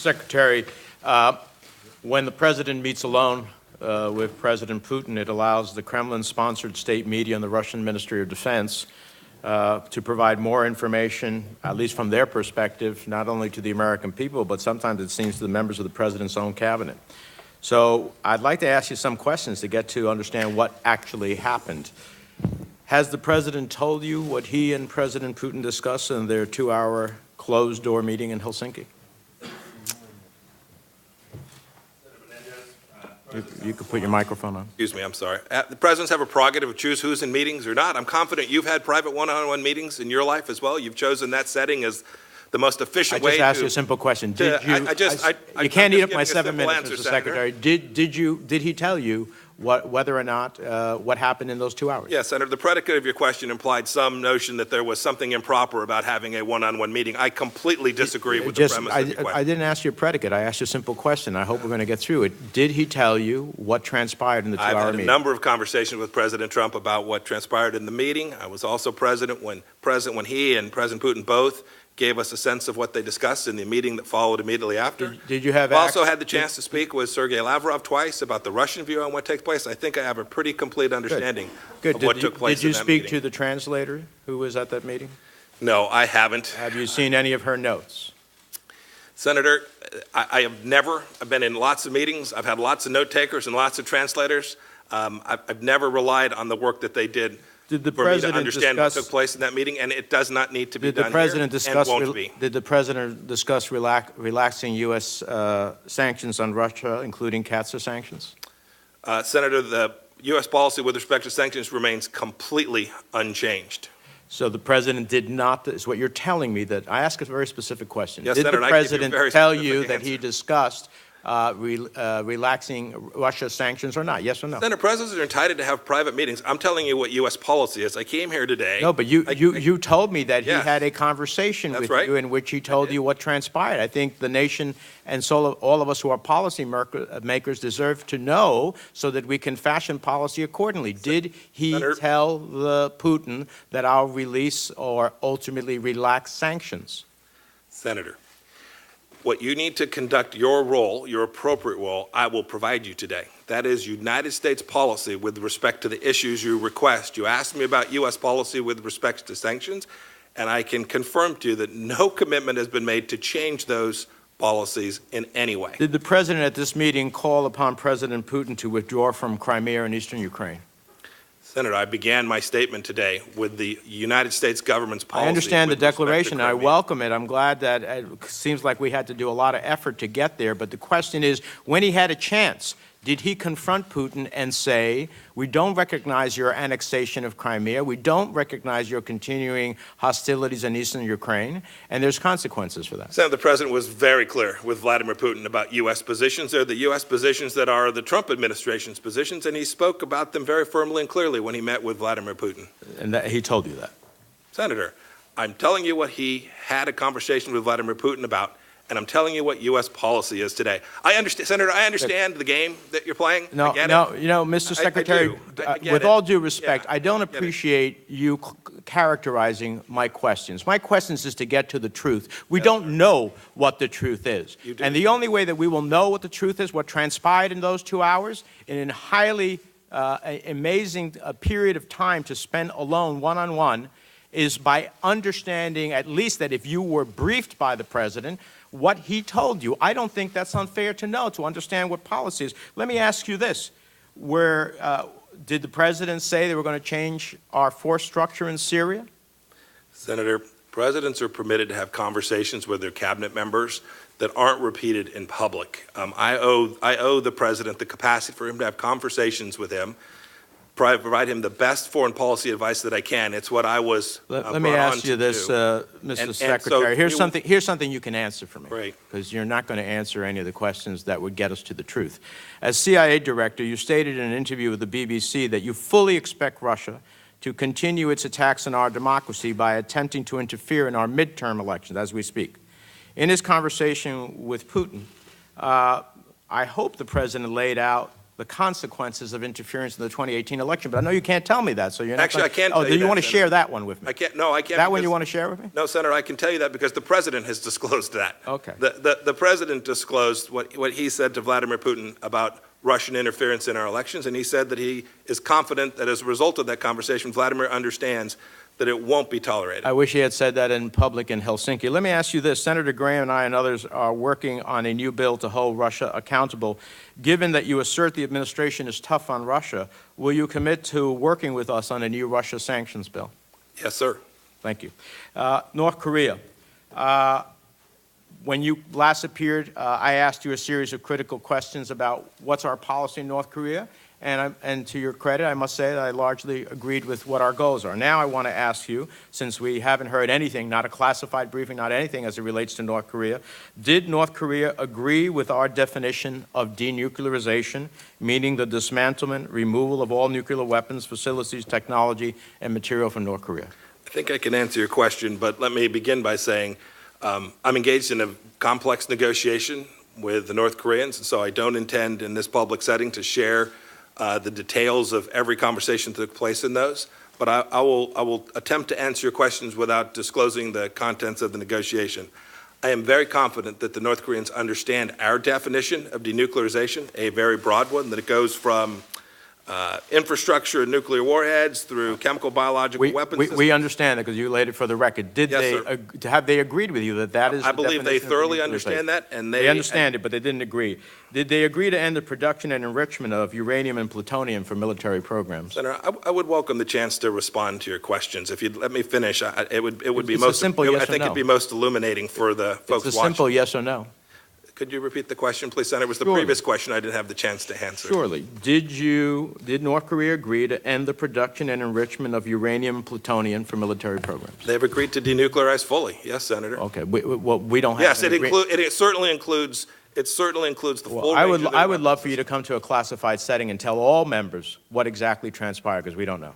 Secretary, when the President meets alone with President Putin, it allows the Kremlin-sponsored state media and the Russian Ministry of Defense to provide more information, at least from their perspective, not only to the American people, but sometimes it seems to the members of the President's own cabinet. So I'd like to ask you some questions to get to understand what actually happened. Has the President told you what he and President Putin discussed in their 2-hour closed-door meeting in Helsinki? You could put your microphone on. Excuse me, I'm sorry. The presidents have a prerogative to choose who's in meetings or not. I'm confident you've had private one-on-one meetings in your life as well. You've chosen that setting as the most efficient way to... I just asked you a simple question. Did you... You can't eat up my 7 minutes, Mr. Secretary. Did he tell you whether or not what happened in those 2 hours? Yes, Senator. The predicate of your question implied some notion that there was something improper about having a one-on-one meeting. I completely disagree with the premise of your question. I didn't ask you a predicate. I asked you a simple question. I hope we're going to get through it. Did he tell you what transpired in the 2-hour meeting? I've had a number of conversations with President Trump about what transpired in the meeting. I was also present when he and President Putin both gave us a sense of what they discussed in the meeting that followed immediately after. Did you have I've also had the chance to speak with Sergei Lavrov twice about the Russian view on what takes place. I think I have a pretty complete understanding of what took place in that meeting. Did you speak to the translator who was at that meeting? No, I haven't. Have you seen any of her notes? Senator, I've been in lots of meetings. I've had lots of note takers and lots of translators. I've never relied on the work that they did. Did the for me to understand what took place in that meeting, and it does not need to be done here, and won't be. Did the President discuss relaxing U.S. sanctions on Russia, including CAATSA sanctions? Senator, the U.S. policy with respect to sanctions remains completely unchanged. So the President did not, is what you're telling me, that I asked a very specific question. Yes, did Senator, the President tell you that he discussed relaxing Russia sanctions or not? Yes or no? Senator, presidents are entitled to have private meetings. I'm telling you what U.S. policy is. I came here today. No, but you told me that he had a conversation with you in which he told you what transpired. I think the nation and so all of us who are policy makers deserve to know so that we can fashion policy accordingly. Did he tell Putin that I'll release or ultimately relax sanctions? Senator, what you need to conduct your role, your appropriate role, I will provide you today. That is United States policy with respect to the issues you request. You asked me about U.S. policy with respect to sanctions, and I can confirm to you that no commitment has been made to change those policies in any way. Did the President at this meeting call upon President Putin to withdraw from Crimea and eastern Ukraine? Senator, I began my statement today with the United States government's policy. I understand the declaration. I welcome it. I'm glad that it seems like we had to do a lot of effort to get there. But the question is, when he had a chance, did he confront Putin and say, we don't recognize your annexation of Crimea, we don't recognize your continuing hostilities in eastern Ukraine, and there's consequences for that? Senator, the President was very clear with Vladimir Putin about U.S. positions. They're the U.S. positions that are the Trump administration's positions, and he spoke about them very firmly and clearly when he met with Vladimir Putin. And he told you that? Senator, I'm telling you what he had a conversation with Vladimir Putin about, and I'm telling you what U.S. policy is today. I understand, Senator, I understand the game that you're playing. No, you know, Mr. Secretary, with all due respect, I don't appreciate you characterizing my questions. My questions is to get to the truth. We don't know what the truth is. And the only way that we will know what the truth is, what transpired in those 2 hours, in a highly amazing period of time to spend alone, one-on-one, is by understanding at least that if you were briefed by the President, what he told you. I don't think that's unfair to know, to understand what policy is. Let me ask you this. Did the President say they were going to change our force structure in Syria? Senator, presidents are permitted to have conversations with their cabinet members that aren't repeated in public. I owe the President the capacity for him to have conversations with him, provide him the best foreign policy advice that I can. It's what I was Let me ask you this, Mr. Secretary. Here's something you can answer for me, because you're not going to answer any of the questions that would get us to the truth. As CIA director, you stated in an interview with the BBC that you fully expect Russia to continue its attacks on our democracy by attempting to interfere in our midterm elections as we speak. In his conversation with Putin, I hope the President laid out the consequences of interference in the 2018 election. But I know you can't tell me that, so you're not Actually, I can't Oh, tell do you you that, want to Senator. share that one with me? I can't, no, I can't. That one you because- want to share with me? No, Senator, I can tell you that because the president has disclosed that. Okay. The president disclosed what he said to Vladimir Putin about Russian interference in our elections, and he said that he is confident that as a result of that conversation, Vladimir understands that it won't be tolerated. I wish he had said that in public in Helsinki. Let me ask you this. Senator Graham and I and others are working on a new bill to hold Russia accountable. Given that you assert the administration is tough on Russia, will you commit to working with us on a new Russia sanctions bill? Yes, sir. Thank you. North Korea. When you last appeared, I asked you a series of critical questions about what's our policy in North Korea, and to your credit, I must say that I largely agreed with what our goals are. Now I want to ask you, since we haven't heard anything, not a classified briefing, not anything as it relates to North Korea, did North Korea agree with our definition of denuclearization, meaning the dismantlement, removal of all nuclear weapons, facilities, technology, and material from North Korea? I think I can answer your question, but let me begin by saying I'm engaged in a complex negotiation with the North Koreans, and so I don't intend in this public setting to share the details of every conversation that took place in those. But I will attempt to answer your questions without disclosing the contents of the negotiation. I am very confident that the North Koreans understand our definition of denuclearization, a very broad one, that it goes from infrastructure and nuclear warheads through chemical, biological weapons systems. We understand that because you laid it for the record. Did Yes, have they agreed with you that that is I the believe they definition of thoroughly denuclearization? understand that, and They understand it, but they didn't agree. Did they agree to end the production and enrichment of uranium and plutonium for military programs? Senator, I would welcome the chance to respond to your questions. If you'd let me finish, it would be It's a most. simple yes I or think no. it'd be most illuminating for the folks It's a watching. simple yes or no. Could you repeat the question, please, Senator? It was the Surely. previous question I didn't have the chance to answer. Surely. Did North Korea agree to end the production and enrichment of uranium and plutonium for military programs? They've agreed to denuclearize fully. Yes, Senator. Okay. We don't have. Yes, an it certainly includes the Well, full I range would of their love for weapons. you to come to a classified setting and tell all members what exactly transpired, because we don't know.